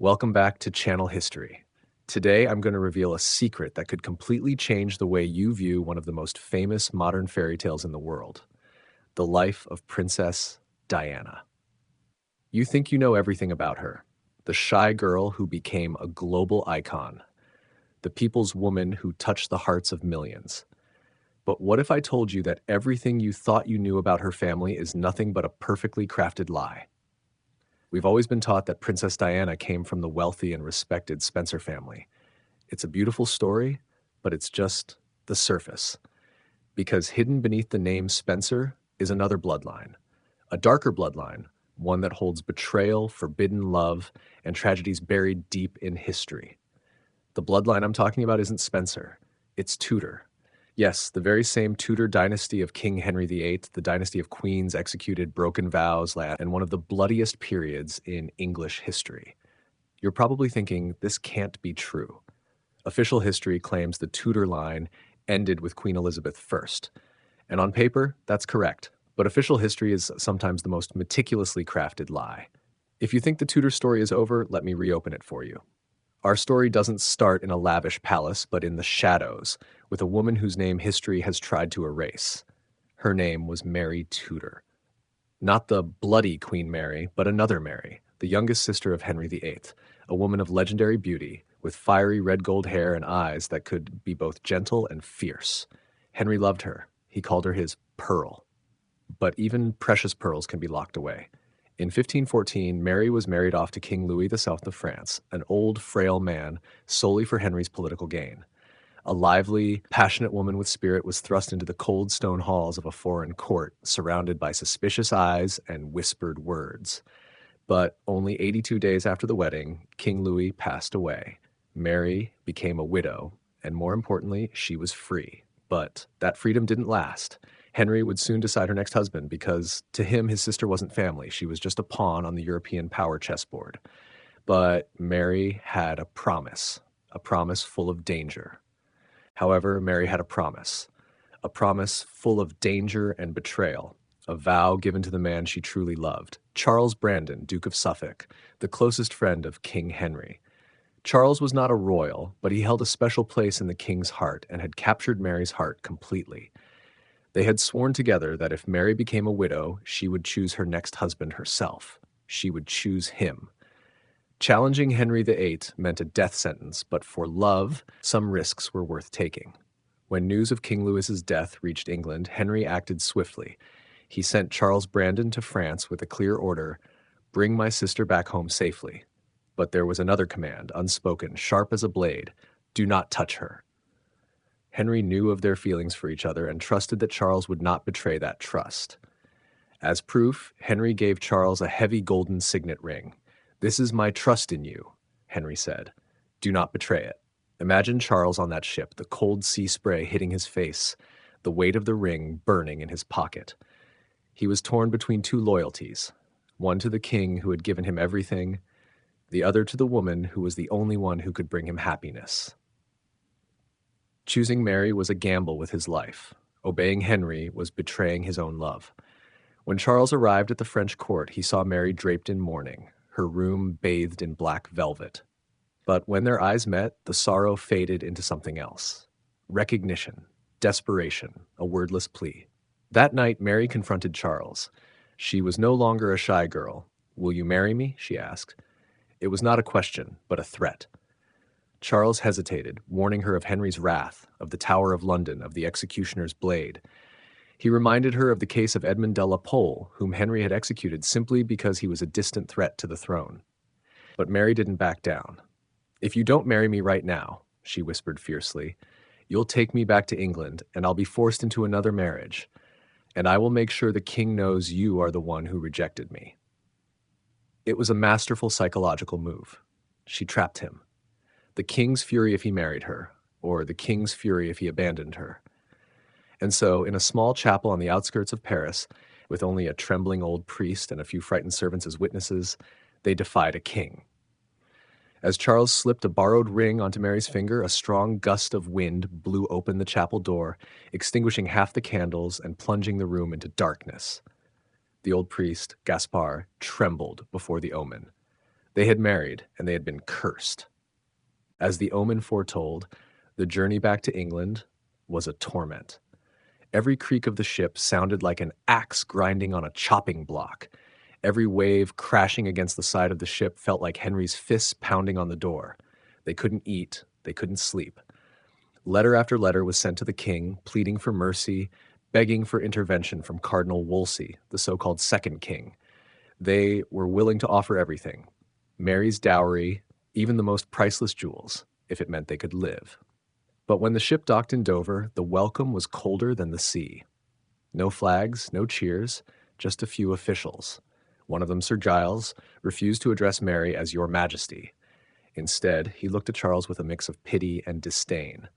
Welcome back to Channel History. Today, I'm going to reveal a secret that could completely change the way you view one of the most famous modern fairy tales in the world, the life of Princess Diana. You think you know everything about her, the shy girl who became a global icon, the people's woman who touched the hearts of millions. But what if I told you that everything you thought you knew about her family is nothing but a perfectly crafted lie? We've always been taught that Princess Diana came from the wealthy and respected Spencer family. It's a beautiful story, but it's just the surface. Because hidden beneath the name Spencer is another bloodline, a darker bloodline, one that holds betrayal, forbidden love, and tragedies buried deep in history. The bloodline I'm talking about isn't Spencer, it's Tudor. Yes, the very same Tudor dynasty of King Henry VIII, the dynasty of queens executed, broken vows, and one of the bloodiest periods in English history. You're probably thinking, this can't be true. Official history claims the Tudor line ended with Queen Elizabeth I. And on paper, that's correct. But official history is sometimes the most meticulously crafted lie. If you think the Tudor story is over, let me reopen it for you. Our story doesn't start in a lavish palace, but in the shadows, with a woman whose name history has tried to erase. Her name was Mary Tudor. Not the bloody Queen Mary, but another Mary, the youngest sister of Henry VIII, a woman of legendary beauty, with fiery red gold hair and eyes that could be both gentle and fierce. Henry loved her. He called her his pearl. But even precious pearls can be locked away. In 1514, Mary was married off to King Louis VII of France, an old, frail man, solely for Henry's political gain. A lively, passionate woman with spirit was thrust into the cold stone halls of a foreign court, surrounded by suspicious eyes and whispered words. But only 82 days after the wedding, King Louis passed away. Mary became a widow, and more importantly, she was free. But that freedom didn't last. Henry would soon decide her next husband because, to him, his sister wasn't family. She was just a pawn on the European power chessboard. But Mary had a promise full of danger. However, Mary had a promise full of danger and betrayal, a vow given to the man she truly loved, Charles Brandon, Duke of Suffolk, the closest friend of King Henry. Charles was not a royal, but he held a special place in the king's heart and had captured Mary's heart completely. They had sworn together that if Mary became a widow, she would choose her next husband herself. She would choose him. Challenging Henry VIII meant a death sentence, but for love, some risks were worth taking. When news of King Louis's death reached England, Henry acted swiftly. He sent Charles Brandon to France with a clear order, "Bring my sister back home safely." But there was another command, unspoken, sharp as a blade: "Do not touch her." Henry knew of their feelings for each other and trusted that Charles would not betray that trust. As proof, Henry gave Charles a heavy golden signet ring. "This is my trust in you," Henry said. "Do not betray it." Imagine Charles on that ship, the cold sea spray hitting his face, the weight of the ring burning in his pocket. He was torn between two loyalties, one to the king who had given him everything, the other to the woman who was the only one who could bring him happiness. Choosing Mary was a gamble with his life. Obeying Henry was betraying his own love. When Charles arrived at the French court, he saw Mary draped in mourning, her room bathed in black velvet. But when their eyes met, the sorrow faded into something else. Recognition, desperation, a wordless plea. That night, Mary confronted Charles. She was no longer a shy girl. "Will you marry me?" she asked. It was not a question, but a threat. Charles hesitated, warning her of Henry's wrath, of the Tower of London, of the executioner's blade. He reminded her of the case of Edmund de la Pole, whom Henry had executed simply because he was a distant threat to the throne. But Mary didn't back down. "If you don't marry me right now," she whispered fiercely, "you'll take me back to England, and I'll be forced into another marriage, and I will make sure the king knows you are the one who rejected me." It was a masterful psychological move. She trapped him. The king's fury if he married her, or the king's fury if he abandoned her. And so, in a small chapel on the outskirts of Paris, with only a trembling old priest and a few frightened servants as witnesses, they defied a king. As Charles slipped a borrowed ring onto Mary's finger, a strong gust of wind blew open the chapel door, extinguishing half the candles and plunging the room into darkness. The old priest, Gaspard, trembled before the omen. They had married, and they had been cursed. As the omen foretold, the journey back to England was a torment. Every creak of the ship sounded like an axe grinding on a chopping block. Every wave crashing against the side of the ship felt like Henry's fists pounding on the door. They couldn't eat, they couldn't sleep. Letter after letter was sent to the king, pleading for mercy, begging for intervention from Cardinal Wolsey, the so-called second king. They were willing to offer everything: Mary's dowry, even the most priceless jewels, if it meant they could live. But when the ship docked in Dover, the welcome was colder than the sea. No flags, no cheers, just a few officials. One of them, Sir Giles, refused to address Mary as Your Majesty. Instead, he looked at Charles with a mix of pity and disdain.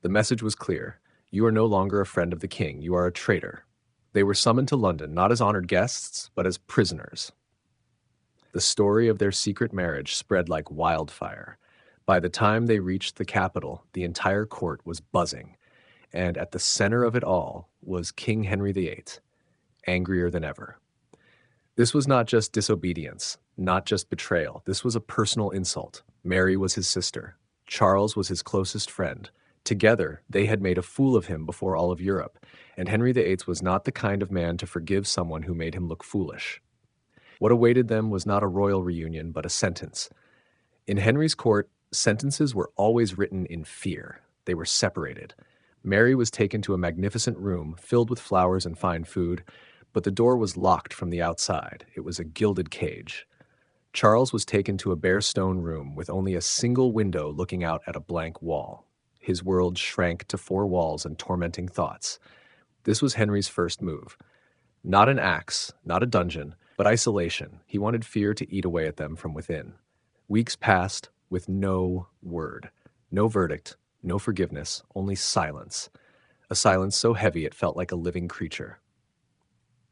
The message was clear: you are no longer a friend of the king, you are a traitor. They were summoned to London not as honored guests, but as prisoners. The story of their secret marriage spread like wildfire. By the time they reached the capital, the entire court was buzzing, and at the center of it all was King Henry VIII, angrier than ever. This was not just disobedience, not just betrayal. This was a personal insult. Mary was his sister. Charles was his closest friend. Together, they had made a fool of him before all of Europe, and Henry VIII was not the kind of man to forgive someone who made him look foolish. What awaited them was not a royal reunion, but a sentence. In Henry's court, sentences were always written in fear. They were separated. Mary was taken to a magnificent room filled with flowers and fine food, but the door was locked from the outside. It was a gilded cage. Charles was taken to a bare stone room with only a single window looking out at a blank wall. His world shrank to four walls and tormenting thoughts. This was Henry's first move. Not an axe, not a dungeon, but isolation. He wanted fear to eat away at them from within. Weeks passed with no word, no verdict, no forgiveness, only silence. A silence so heavy it felt like a living creature.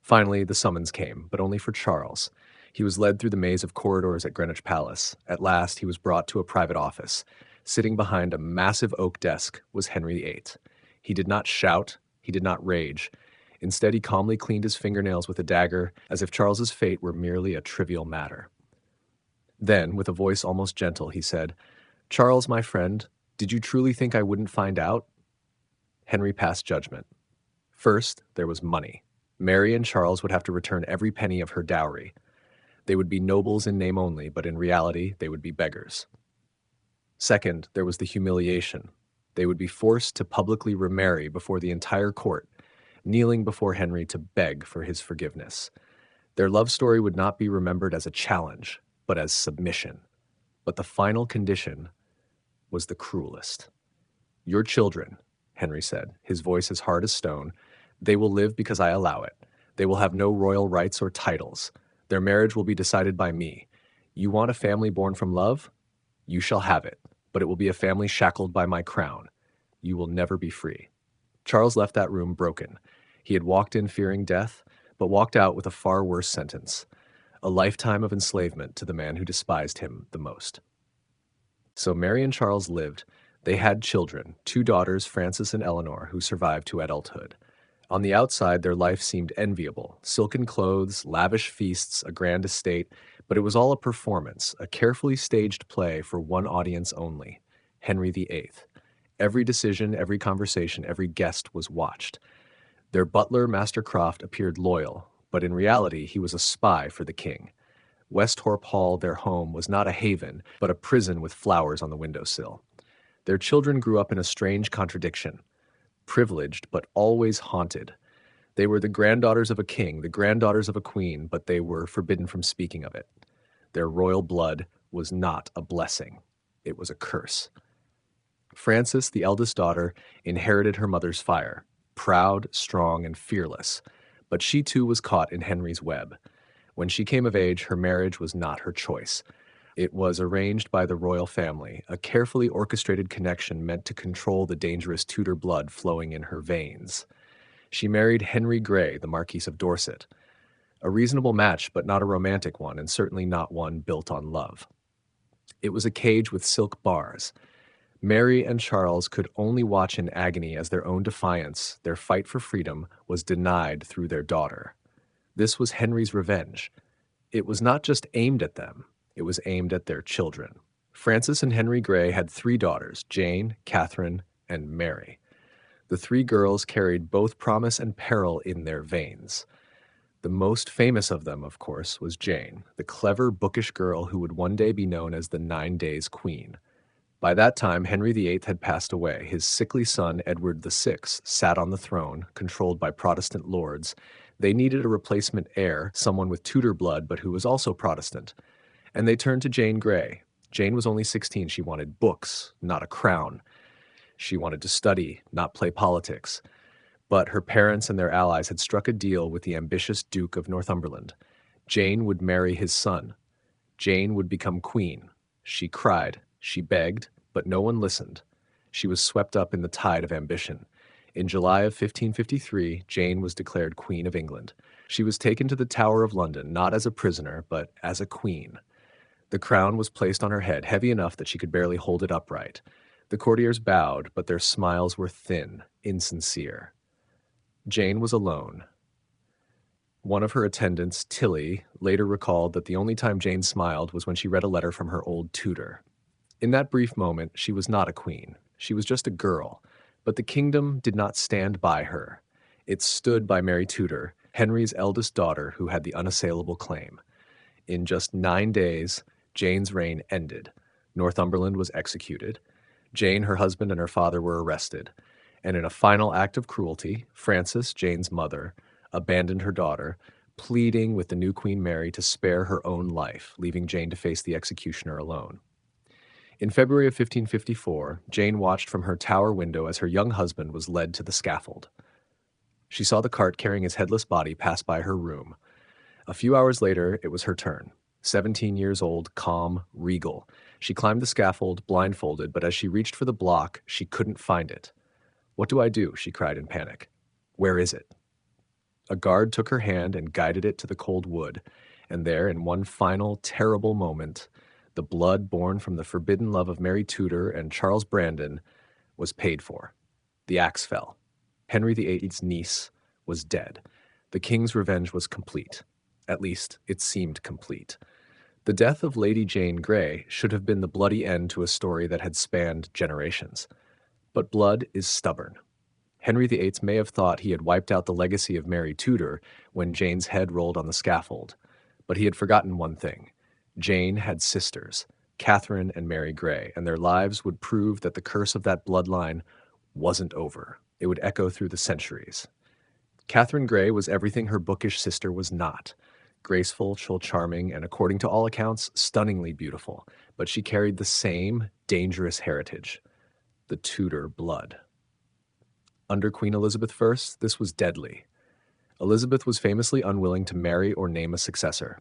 Finally, the summons came, but only for Charles. He was led through the maze of corridors at Greenwich Palace. At last, he was brought to a private office. Sitting behind a massive oak desk was Henry VIII. He did not shout, he did not rage. Instead, he calmly cleaned his fingernails with a dagger, as if Charles's fate were merely a trivial matter. Then, with a voice almost gentle, he said, "Charles, my friend, did you truly think I wouldn't find out?" Henry passed judgment. First, there was money. Mary and Charles would have to return every penny of her dowry. They would be nobles in name only, but in reality, they would be beggars. Second, there was the humiliation. They would be forced to publicly remarry before the entire court, kneeling before Henry to beg for his forgiveness. Their love story would not be remembered as a challenge, but as submission. But the final condition was the cruelest. "Your children," Henry said, his voice as hard as stone, "they will live because I allow it. They will have no royal rights or titles. Their marriage will be decided by me. You want a family born from love? You shall have it, but it will be a family shackled by my crown. You will never be free." Charles left that room broken. He had walked in fearing death, but walked out with a far worse sentence: a lifetime of enslavement to the man who despised him the most. So Mary and Charles lived. They had children, 2 daughters, Frances and Eleanor, who survived to adulthood. On the outside, their life seemed enviable: silken clothes, lavish feasts, a grand estate, but it was all a performance, a carefully staged play for one audience only: Henry VIII. Every decision, every conversation, every guest was watched. Their butler, Master Croft, appeared loyal, but in reality he was a spy for the king. Westhorpe Hall, their home, was not a haven, but a prison with flowers on the windowsill. Their children grew up in a strange contradiction: privileged, but always haunted. They were the granddaughters of a king, the granddaughters of a queen, but they were forbidden from speaking of it. Their royal blood was not a blessing. It was a curse. Frances, the eldest daughter, inherited her mother's fire, proud, strong, and fearless, but she too was caught in Henry's web. When she came of age, her marriage was not her choice. It was arranged by the royal family, a carefully orchestrated connection meant to control the dangerous Tudor blood flowing in her veins. She married Henry Grey, the Marquis of Dorset. A reasonable match, but not a romantic one, and certainly not one built on love. It was a cage with silk bars. Mary and Charles could only watch in agony as their own defiance, their fight for freedom, was denied through their daughter. This was Henry's revenge. It was not just aimed at them. It was aimed at their children. Francis and Henry Grey had three daughters, Jane, Catherine, and Mary. The three girls carried both promise and peril in their veins. The most famous of them, of course, was Jane, the clever, bookish girl who would one day be known as the 9 Days Queen. By that time, Henry VIII had passed away. His sickly son, Edward VI, sat on the throne, controlled by Protestant lords. They needed a replacement heir, someone with Tudor blood, but who was also Protestant. And they turned to Jane Grey. Jane was only 16. She wanted books, not a crown. She wanted to study, not play politics. But her parents and their allies had struck a deal with the ambitious Duke of Northumberland. Jane would marry his son. Jane would become queen. She cried, she begged, but no one listened. She was swept up in the tide of ambition. In July of 1553, Jane was declared Queen of England. She was taken to the Tower of London, not as a prisoner, but as a queen. The crown was placed on her head, heavy enough that she could barely hold it upright. The courtiers bowed, but their smiles were thin, insincere. Jane was alone. One of her attendants, Tilly, later recalled that the only time Jane smiled was when she read a letter from her old tutor. In that brief moment, she was not a queen. She was just a girl. But the kingdom did not stand by her. It stood by Mary Tudor, Henry's eldest daughter, who had the unassailable claim. In just 9 days, Jane's reign ended. Northumberland was executed. Jane, her husband, and her father were arrested. And in a final act of cruelty, Frances, Jane's mother, abandoned her daughter, pleading with the new Queen Mary to spare her own life, leaving Jane to face the executioner alone. In February of 1554, Jane watched from her tower window as her young husband was led to the scaffold. She saw the cart carrying his headless body pass by her room. A few hours later, it was her turn. 17 years old, calm, regal. She climbed the scaffold, blindfolded, but as she reached for the block, she couldn't find it. "What do I do?" she cried in panic. "Where is it?" A guard took her hand and guided it to the cold wood, and there, in one final, terrible moment, the blood born from the forbidden love of Mary Tudor and Charles Brandon was paid for. The axe fell. Henry VIII's niece was dead. The king's revenge was complete. At least, it seemed complete. The death of Lady Jane Grey should have been the bloody end to a story that had spanned generations. But blood is stubborn. Henry VIII may have thought he had wiped out the legacy of Mary Tudor when Jane's head rolled on the scaffold. But he had forgotten one thing. Jane had sisters, Catherine and Mary Grey, and their lives would prove that the curse of that bloodline wasn't over. It would echo through the centuries. Catherine Grey was everything her bookish sister was not. Graceful, charming, and according to all accounts, stunningly beautiful. But she carried the same dangerous heritage, the Tudor blood. Under Queen Elizabeth I, this was deadly. Elizabeth was famously unwilling to marry or name a successor.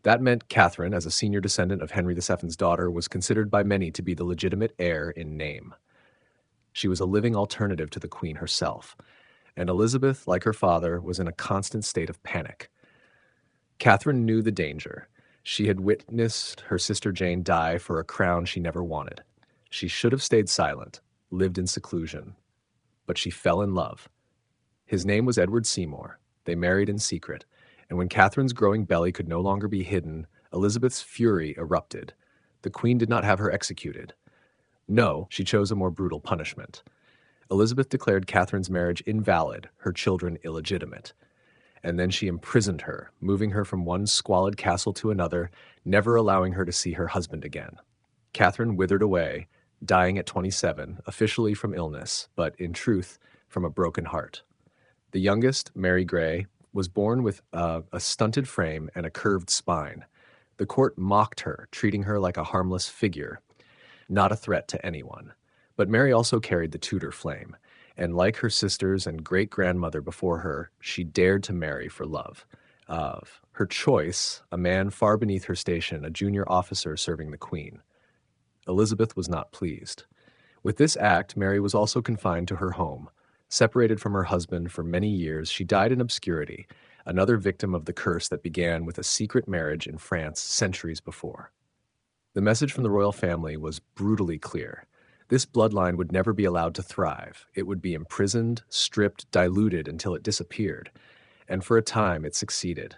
That meant Catherine, as a senior descendant of Henry VII's daughter, was considered by many to be the legitimate heir in name. She was a living alternative to the Queen herself, and Elizabeth, like her father, was in a constant state of panic. Catherine knew the danger. She had witnessed her sister Jane die for a crown she never wanted. She should have stayed silent, lived in seclusion. But she fell in love. His name was Edward Seymour. They married in secret, and when Catherine's growing belly could no longer be hidden, Elizabeth's fury erupted. The Queen did not have her executed. No, she chose a more brutal punishment. Elizabeth declared Catherine's marriage invalid, her children illegitimate. And then she imprisoned her, moving her from one squalid castle to another, never allowing her to see her husband again. Catherine withered away, dying at 27, officially from illness, but in truth, from a broken heart. The youngest, Mary Grey, was born with a stunted frame and a curved spine. The court mocked her, treating her like a harmless figure, not a threat to anyone. But Mary also carried the Tudor flame, and like her sisters and great-grandmother before her, she dared to marry for love. Her choice, a man far beneath her station, a junior officer serving the Queen. Elizabeth was not pleased. With this act, Mary was also confined to her home. Separated from her husband for many years, she died in obscurity, another victim of the curse that began with a secret marriage in France centuries before. The message from the royal family was brutally clear. This bloodline would never be allowed to thrive. It would be imprisoned, stripped, diluted until it disappeared. And for a time, it succeeded.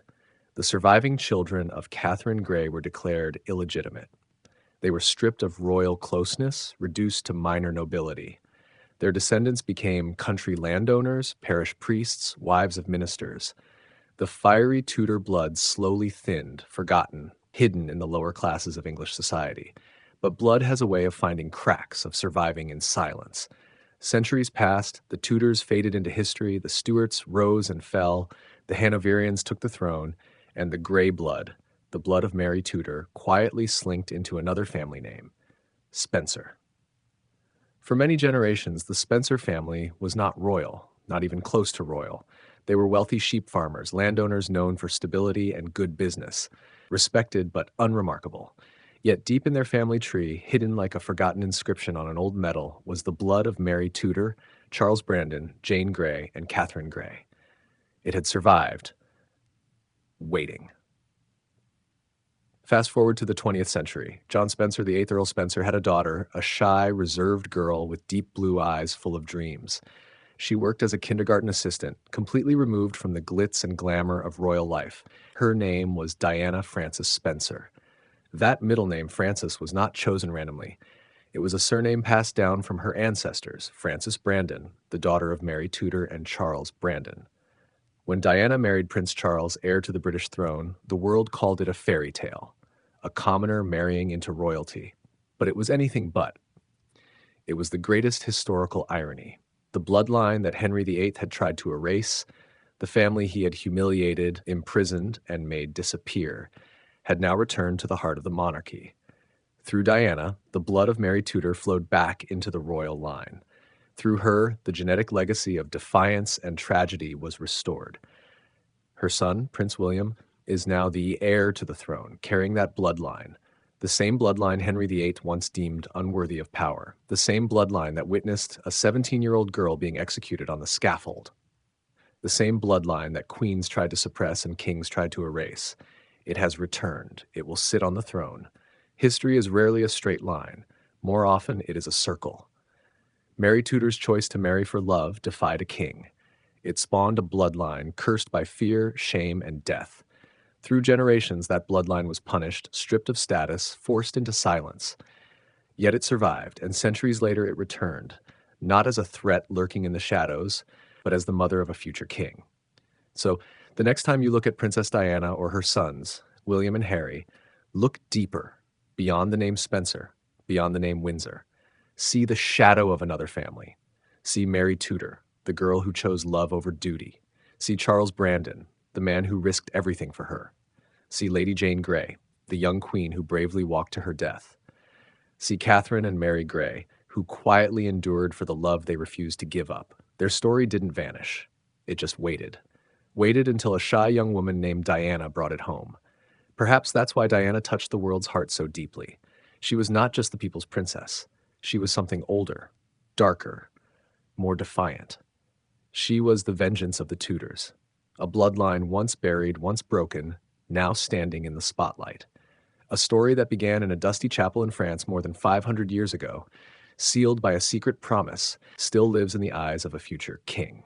The surviving children of Catherine Grey were declared illegitimate. They were stripped of royal closeness, reduced to minor nobility. Their descendants became country landowners, parish priests, wives of ministers. The fiery Tudor blood slowly thinned, forgotten, hidden in the lower classes of English society. But blood has a way of finding cracks, of surviving in silence. Centuries passed, the Tudors faded into history, the Stuarts rose and fell, the Hanoverians took the throne, and the Grey blood, the blood of Mary Tudor, quietly slinked into another family name, Spencer. For many generations, the Spencer family was not royal, not even close to royal. They were wealthy sheep farmers, landowners known for stability and good business, respected but unremarkable. Yet deep in their family tree, hidden like a forgotten inscription on an old medal, was the blood of Mary Tudor, Charles Brandon, Jane Grey, and Catherine Grey. It had survived, waiting. Fast forward to the 20th century. John Spencer, the 8th Earl Spencer, had a daughter, a shy, reserved girl with deep blue eyes full of dreams. She worked as a kindergarten assistant, completely removed from the glitz and glamour of royal life. Her name was Diana Frances Spencer. That middle name, Frances, was not chosen randomly. It was a surname passed down from her ancestors, Frances Brandon, the daughter of Mary Tudor and Charles Brandon. When Diana married Prince Charles, heir to the British throne, the world called it a fairy tale, a commoner marrying into royalty. But it was anything but. It was the greatest historical irony. The bloodline that Henry VIII had tried to erase, the family he had humiliated, imprisoned, and made disappear, had now returned to the heart of the monarchy. Through Diana, the blood of Mary Tudor flowed back into the royal line. Through her, the genetic legacy of defiance and tragedy was restored. Her son, Prince William, is now the heir to the throne, carrying that bloodline, the same bloodline Henry VIII once deemed unworthy of power, the same bloodline that witnessed a 17-year-old girl being executed on the scaffold, the same bloodline that queens tried to suppress and kings tried to erase. It has returned. It will sit on the throne. History is rarely a straight line. More often, it is a circle. Mary Tudor's choice to marry for love defied a king. It spawned a bloodline cursed by fear, shame, and death. Through generations, that bloodline was punished, stripped of status, forced into silence. Yet it survived, and centuries later it returned, not as a threat lurking in the shadows, but as the mother of a future king. So, the next time you look at Princess Diana or her sons, William and Harry, look deeper, beyond the name Spencer, beyond the name Windsor. See the shadow of another family. See Mary Tudor, the girl who chose love over duty. See Charles Brandon, the man who risked everything for her. See Lady Jane Grey, the young queen who bravely walked to her death. See Catherine and Mary Grey, who quietly endured for the love they refused to give up. Their story didn't vanish. It just waited. Waited until a shy young woman named Diana brought it home. Perhaps that's why Diana touched the world's heart so deeply. She was not just the people's princess. She was something older, darker, more defiant. She was the vengeance of the Tudors, a bloodline once buried, once broken, now standing in the spotlight. A story that began in a dusty chapel in France more than 500 years ago, sealed by a secret promise, still lives in the eyes of a future king.